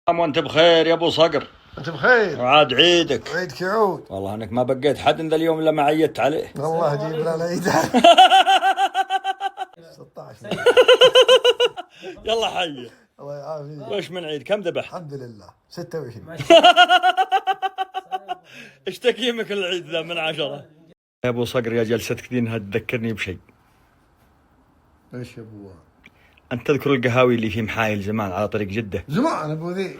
وانت بخير يا ابو صقر. انت بخير. عاد عيدك. عيدك يعود. والله انك ما بقيت حد ذا اليوم الا ما عيدت عليه. والله جيب لنا العيد 16. يلا حي. الله يعافيك. وش من عيد كم ذبح؟ الحمد لله 26. ايش تقييمك العيد ذا من 10؟ يا ابو صقر يا جلستك دي انها تذكرني بشيء. ايش يا ابو؟ انت تذكر القهاوي اللي في محايل زمان على طريق جده؟ زمان ابو ذي.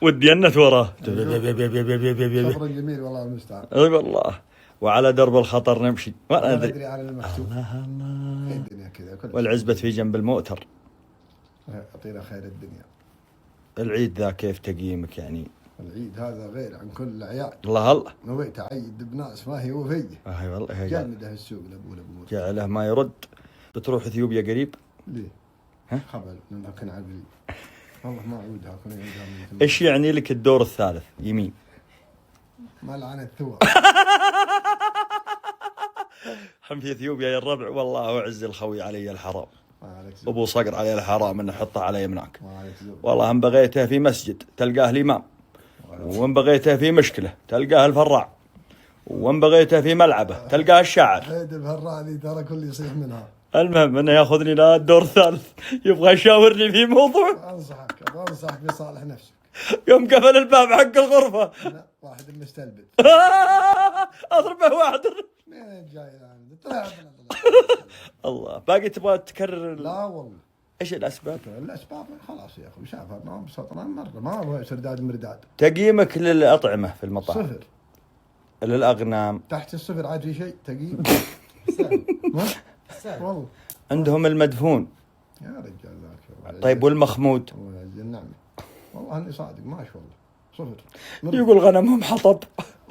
ودي انت وراه. صبر جميل والله المستعان. اي والله. وعلى درب الخطر نمشي ما ادري على المكتوب. الله الله. الدنيا كذا والعزبة في جنب المؤتر. يعطينا خير الدنيا. العيد ذا كيف تقييمك يعني؟ العيد هذا غير عن كل الاعياد. الله الله. نويت اعيد بناس ما هي وفيه. اي والله. جامده في السوق لابو جعله ما يرد. بتروح اثيوبيا قريب؟ ليه؟ ها؟ خبل لكن عبلي. والله ما اعودها كنا نعيدها. ايش يعني لك الدور الثالث يمين؟ ما لعنت ثوى. هم في اثيوبيا يا الربع والله وعز الخوي علي الحرام. ابو صقر علي الحرام انه حطه على يمناك. والله ان بغيته في مسجد تلقاه الامام، وان بغيته في مشكله تلقاه الفراع، وان بغيته في ملعبه تلقاه الشاعر. هيد الفراع ذي ترى كل يصيح منها. المهم انه ياخذني للدور الثالث، يبغى يشاورني في موضوع. انصحك بصالح نفسك. يوم قفل الباب حق الغرفه. لا واحد مستلبد. اضربه واحد. مين جاي طلع. الله. باقي تبغى تكرر؟ لا والله. ايش الاسباب؟ الاسباب خلاص يا اخوي شافها ما بسطنا مره ما هو سرداد مرداد. تقييمك للاطعمه في المطاعم؟ 0. للاغنام؟ تحت ال0 عاد في شيء تقييم. والله عندهم المدفون يا رجال ذاك. طيب والمخمود؟ النعمه والله اني صادق ماشي والله 0. يقول غنمهم حطب.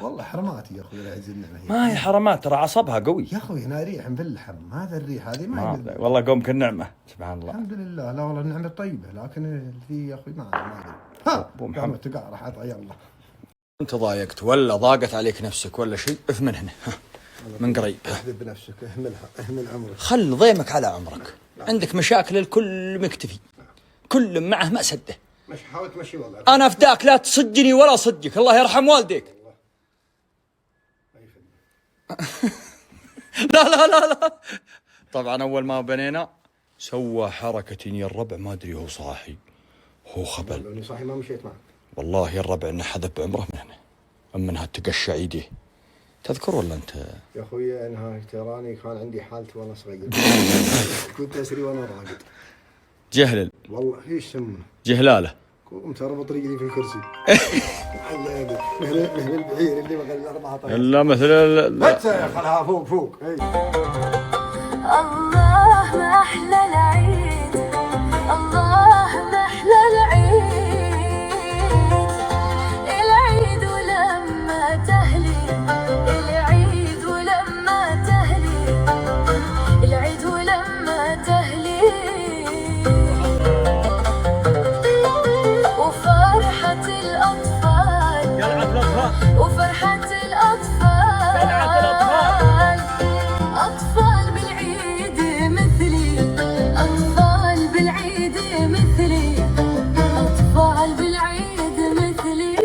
والله حرماتي يا اخوي العز النعمه. ما هي حرمات ترى عصبها قوي يا اخوي هنا ريح في اللحم. هذا الريح هذه ما والله قومك النعمه سبحان الله. الحمد لله. لا والله النعمه طيبه لكن ذي يا اخوي ما ادري. ها ابو محمد تقارح عطى يلا. انت ضايقت ولا ضاقت عليك نفسك ولا شيء؟ اف من هنا من قريب. احذر بنفسك اهمل عمرك. خل ضيمك على عمرك. عندك مشاكل الكل مكتفي، كل معه مأسده. مش حاول تمشي والله. انا افداك لا تصدني ولا صدقك، الله يرحم والديك. لا لا لا لا. طبعا اول ما بنينا سوى حركة يا الربع ما ادري هو صاحي هو خبل. لو صاحي ما مشيت معك. والله يا الربع انه حذف بعمره من هنا، منها تقشع ايديه. تذكر ولا انت؟ يا اخوي انها تراني كان عندي حالتي وانا صغير. كنت اسري وانا راقد. جهلل والله ايش يسمونه؟ جهلاله. قمت اربط رجلي في الكرسي. مثل البعير اللي بغل 4 طيب. لا مثل لا خلها فوق. الله ما احلى العيد، الله ما احلى العيد، العيد ولما تهلي، العيد ولما تهلي، العيد ولما تهلي، وفرحة الأطفال وفرحة الأطفال، أطفال بالعيد مثلي، أطفال بالعيد مثلي، أطفال بالعيد مثلي.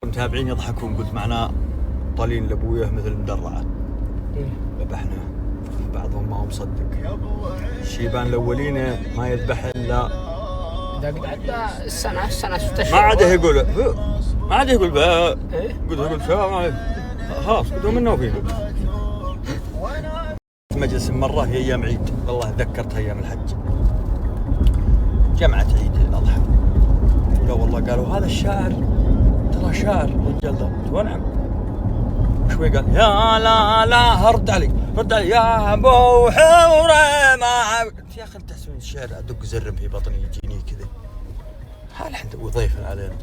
المتابعين يضحكون. قلت معناه طالين لابويه مثل مدرعة. ذبحنا بعضهم ما هو مصدق. الشيبان الاولين ما يذبح الا قد عدى السنة 6 ما عاده يقول ما عاده يقول بقى. قلت السلام عليكم خلاص قدوا منه وفيه. مجلس مرة هي ايام عيد والله ذكرت ايام الحج. جمعة عيد الاضحى. لا والله قالوا هذا الشاعر ترى شاعر الرجال ذا. ونعم. شوي قال يا لا رد علي يا ابو حوره ما قلت يا اخي تحسبين الشعر ادق زرم في بطني يجيني كذا. حال عند ابو ضيف علينا.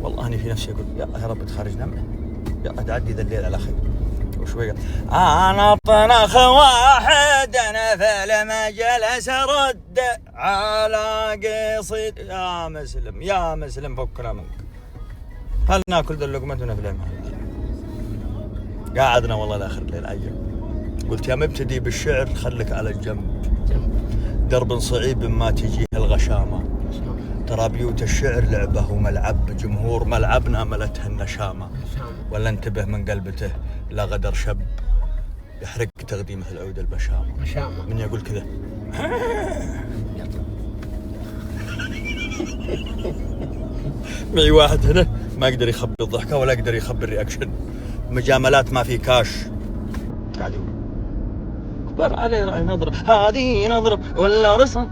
والله اني في نفسي اقول يا رب تخرجنا منه يا تعدي ذا الليل على خير. وشوي قال انا طنخ واحد انا فلما جلس رد على قصيد يا مسلم فكنا منك. هل ناكل ذا اللقمه ونفلم؟ قاعدنا والله لاخر الليل عيل. قلت يا مبتدي بالشعر خلك على الجنب، درب صعيب ما تجيه الغشامة، ترى بيوت الشعر لعبه وملعب، جمهور ملعبنا ملتها النشامة، ولا انتبه من قلبته لا غدر شب يحرق تغذي مثل عود البشامة. من يقول كذا معي واحد هنا ما يقدر يخبي الضحكة ولا يقدر يخبي الرياكشن، مجاملات ما في كاش، قاعد يقول كبر علي راح نضرب هذه نضرب ولا رصد